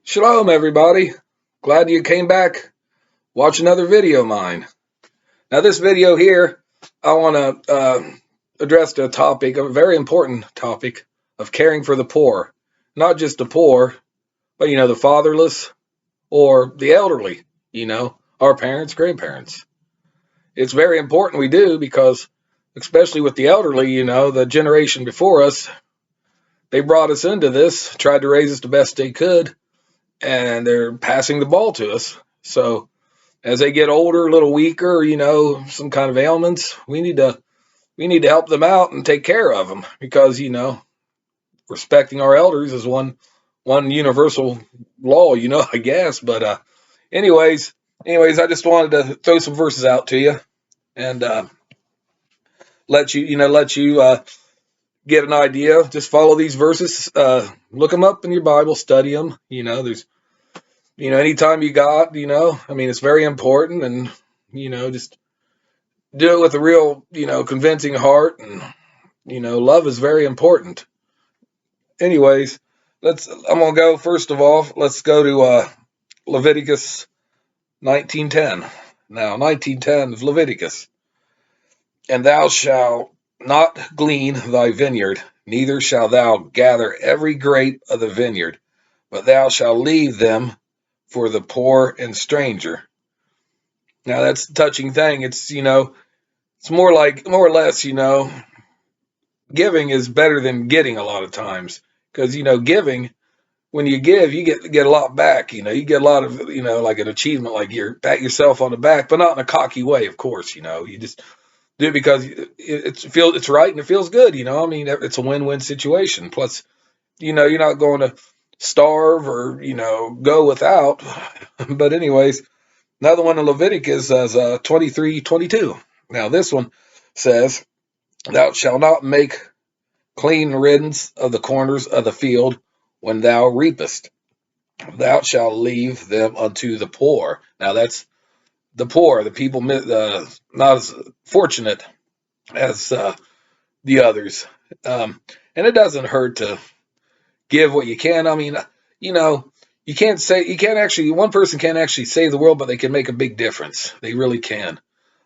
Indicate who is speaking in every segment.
Speaker 1: Shalom, everybody. Glad you came back. Watch another video of mine. Now, this video here, I want to address the topic, a very important topic of caring for the poor. Not just the poor, but, the fatherless or the elderly, our parents, grandparents. It's very important we do because, especially with the elderly, the generation before us, they brought us into this, tried to raise us the best they could, and they're passing the ball to us. So as they get older, a little weaker, some kind of ailments, we need to help them out and take care of them because, respecting our elders is one universal law, I guess. But anyways, I just wanted to throw some verses out to you and let you get an idea. Just follow these verses, look them up in your Bible, study them. There's anytime you got, it's very important, and, just do it with a real, convincing heart, and, love is very important. Anyways, I'm going to go, first of all, let's go to Leviticus 19:10. Now, 19:10 is Leviticus. And thou shalt not glean thy vineyard, neither shalt thou gather every grape of the vineyard, but thou shalt leave them for the poor and stranger. Now that's a touching thing. It's, it's more or less, giving is better than getting a lot of times. Because, giving, when you give, you get a lot back. You get a lot of, like an achievement, like you pat yourself on the back, but not in a cocky way, of course. You just do it because it's right and it feels good. It's a win-win situation. Plus, you're not going to starve or, go without. But anyways, another one in Leviticus is 23:22. Now this one says, thou shalt not make clean riddance of the corners of the field when thou reapest. Thou shalt leave them unto the poor. Now that's the poor, the people not as fortunate as the others. And it doesn't hurt to give what you can. You can't actually, one person can't actually save the world, but they can make a big difference. They really can.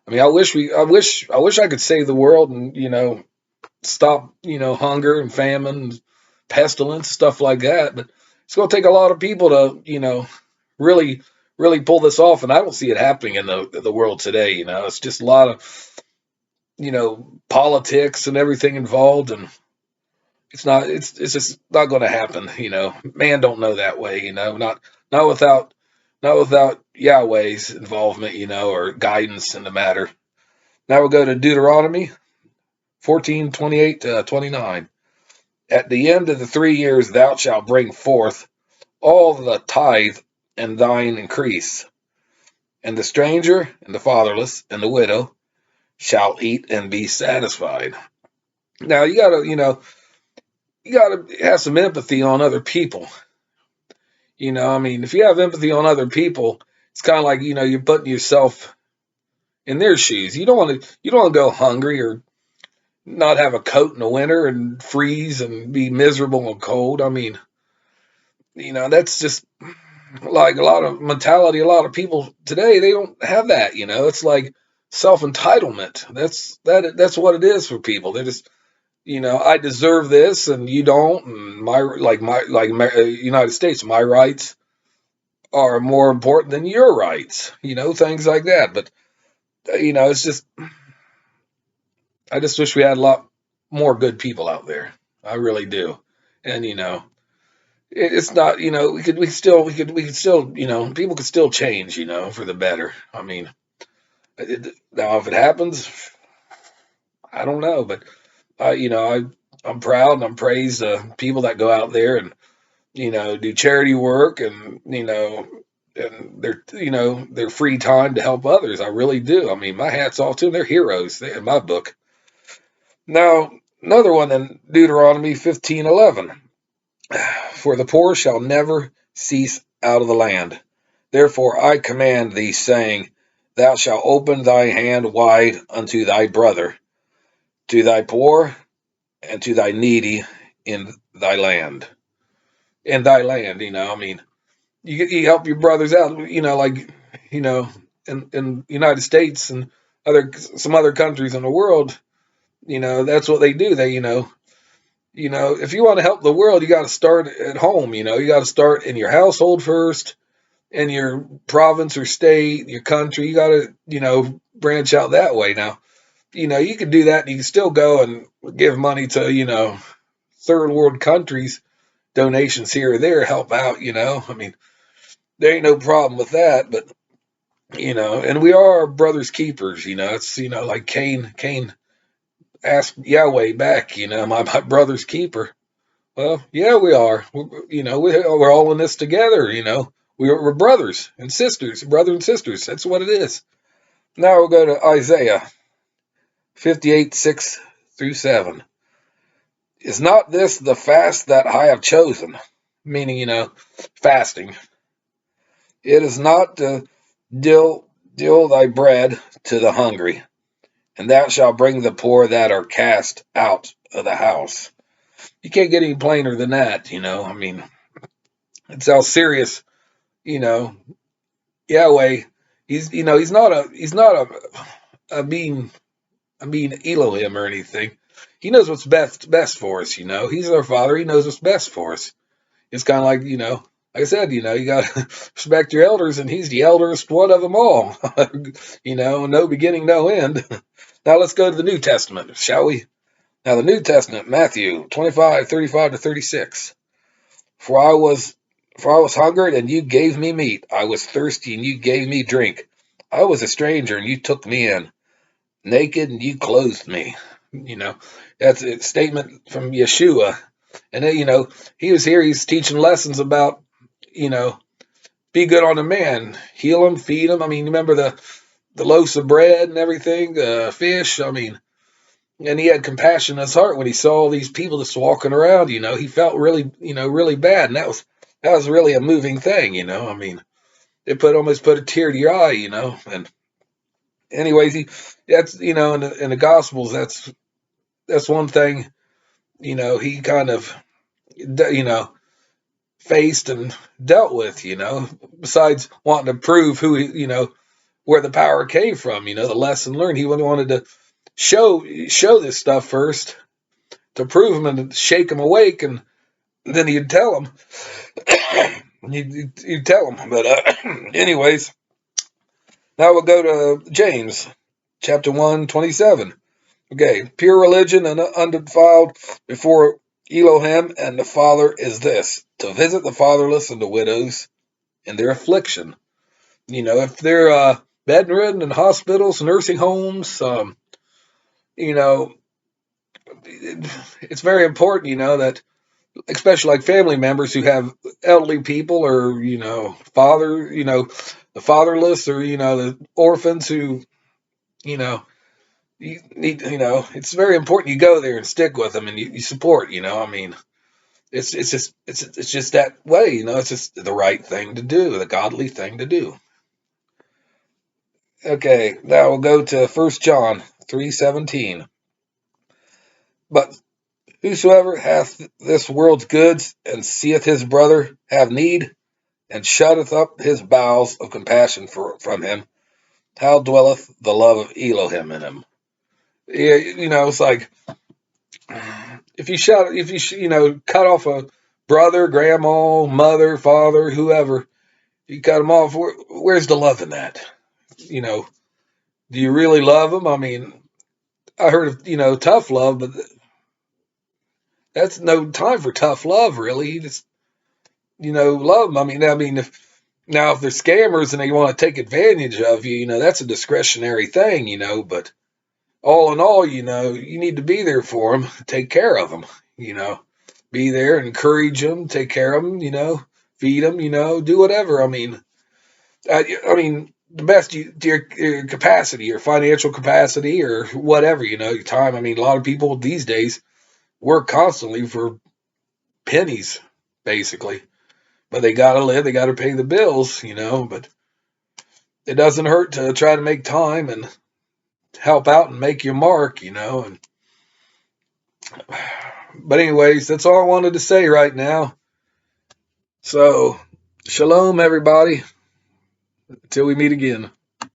Speaker 1: I wish I could save the world and, stop, hunger and famine, and pestilence, stuff like that. But it's going to take a lot of people to, really, really pull this off. And I don't see it happening in the world today. It's just a lot of, politics and everything involved. And it's just not going to happen. Man don't know that way, not without Yahweh's involvement, or guidance in the matter. Now we'll go to Deuteronomy 14:28-29. At the end of the 3 years, thou shalt bring forth all the tithe and thine increase, and the stranger and the fatherless and the widow shall eat and be satisfied. Now you gotta have some empathy on other people. If you have empathy on other people, it's kind of like, you're putting yourself in their shoes. You don't want to go hungry or not have a coat in the winter and freeze and be miserable and cold. That's just like a lot of mentality. A lot of people today, they don't have that. It's like self-entitlement. That's what it is for people. They're just, I deserve this and you don't. And United States, my rights are more important than your rights. Things like that. But it's just, I just wish we had a lot more good people out there. I really do. And it's not, we could still, people could still change, for the better. Now if it happens, I don't know, but I'm proud and I'm praised people that go out there and, do charity work and, and their free time to help others. I really do. My hat's off to them. They're heroes in my book. Now, another one in Deuteronomy 15:11. For the poor shall never cease out of the land. Therefore I command thee, saying, thou shalt open thy hand wide unto thy brother, to thy poor, and to thy needy in thy land. In thy land, you help your brothers out, like, in the United States and some other countries in the world, that's what they do. They, if you want to help the world, you got to start at home. You got to start in your household first, in your province or state, your country. You got to, branch out that way. Now, you can do that and you can still go and give money to, third world countries, donations here or there, help out, I mean, there ain't no problem with that, but, and we are our brother's keepers, it's, like Cain asked Yahweh back, my brother's keeper. Well, yeah, we are. We're all in this together. We're brothers and sisters, brother and sisters. That's what it is. Now we'll go to Isaiah 58:6-7. Is not this the fast that I have chosen? Meaning, fasting. It is not to deal thy bread to the hungry, and thou shalt bring the poor that are cast out of the house. You can't get any plainer than that, I mean, it's how serious, you know, Yahweh. He's not a mean Elohim or anything. He knows what's best for us. He's our Father. He knows what's best for us. It's kind of like, like I said, you got to respect your elders, and he's the eldest one of them all. No beginning, no end. Now let's go to the New Testament, shall we? Now the New Testament, Matthew 25:35-36. For I was hungered, and you gave me meat. I was thirsty, and you gave me drink. I was a stranger, and you took me in. Naked, and you clothed me. That's a statement from Yeshua. And then, he was here, he's teaching lessons about, be good on a man, heal him, feed him. I mean, remember the loaves of bread and everything, fish. I mean, and he had compassion in his heart when he saw all these people just walking around. He felt really, really bad, and that was really a moving thing. I mean, it almost put a tear to your eye. And anyways, that's in the Gospels, that's one thing. He kind of faced and dealt with. Besides wanting to prove who where the power came from. The lesson learned. He wanted to show this stuff first to prove him and shake him awake, and then he'd tell him. he'd tell him. But anyways, now we'll go to James chapter 1:27. Okay, pure religion and undefiled before Elohim and the Father is this, to visit the fatherless and the widows in their affliction. If they're bedridden in hospitals, nursing homes, it's very important, that especially like family members who have elderly people or, the fatherless or, the orphans who, you need, it's very important you go there and stick with them and you support, I mean, it's just that way, it's just the right thing to do, the godly thing to do. Okay, now we'll go to 1 John 3:17. But whosoever hath this world's goods and seeth his brother have need and shutteth up his bowels of compassion from him, how dwelleth the love of Elohim in him? Yeah, it's like if you cut off a brother, grandma, mother, father, whoever, you cut them off. Where's the love in that? Do you really love them? I mean, I heard of tough love, but that's no time for tough love, really. You just love them. I mean, if they're scammers and they want to take advantage of you, that's a discretionary thing, But all in all, you need to be there for them, take care of them, be there, encourage them, take care of them, feed them, do whatever. I mean, the best your capacity, your financial capacity, or whatever, your time. I mean, a lot of people these days work constantly for pennies, basically, but they gotta live, they gotta pay the bills, But it doesn't hurt to try to make time and help out and make your mark, And but anyways, that's all I wanted to say right now. So Shalom, everybody. Until we meet again.